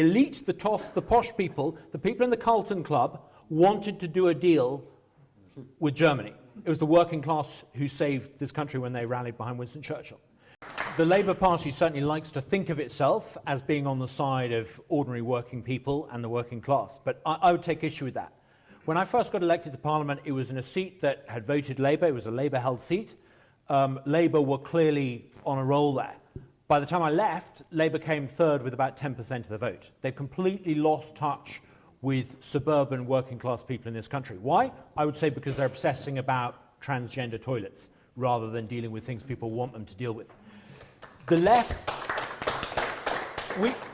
The elite, the toffs, the posh people, the people in the Carlton Club wanted to do a deal with Germany. It was the working class who saved this country when they rallied behind Winston Churchill. The Labour Party certainly likes to think of itself as being on the side of ordinary working people and the working class, but I would take issue with that. When I first got elected to Parliament, it was in a seat that had voted Labour. It was a Labour-held seat. Labour were clearly on a roll there. By the time I left, Labour came third with about 10% of the vote. They've completely lost touch with suburban working class people in this country. Why? I would say because they're obsessing about transgender toilets rather than dealing with things people want them to deal with. The left,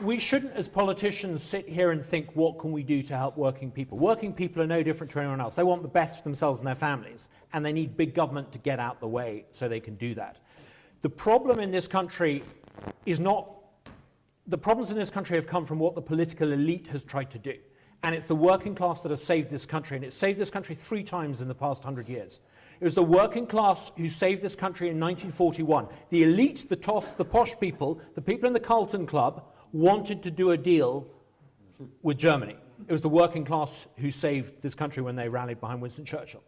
we shouldn't as politicians sit here and think, what can we do to help working people? Working people are no different to anyone else. They want the best for themselves and their families, and they need big government to get out the way so they can do that. The problem in this country is not, the problems in this country have come from what the political elite has tried to do. And it's the working class that has saved this country, and it's saved this country 3 times in the past 100 years. It was the working class who saved this country in 1941. The elite, the toffs, the posh people, the people in the Carlton Club wanted to do a deal with Germany. It was the working class who saved this country when they rallied behind Winston Churchill.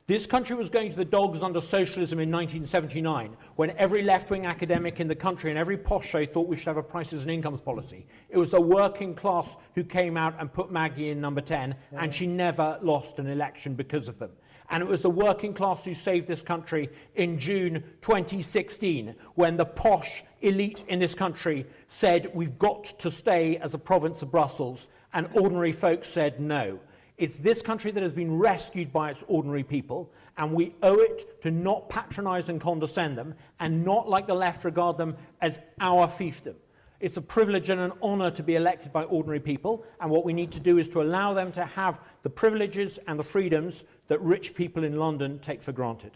This country was going to the dogs under socialism in 1979, when every left-wing academic in the country and every posh show thought we should have a prices and incomes policy. It was the working class who came out and put Maggie in number 10, and she never lost an election because of them. And it was the working class who saved this country in June 2016, when the posh elite in this country said we've got to stay as a province of Brussels, and ordinary folks said no. It's this country that has been rescued by its ordinary people, and we owe it to not patronize and condescend them, and not, like the left, regard them as our fiefdom. It's a privilege and an honor to be elected by ordinary people, and what we need to do is to allow them to have the privileges and the freedoms that rich people in London take for granted.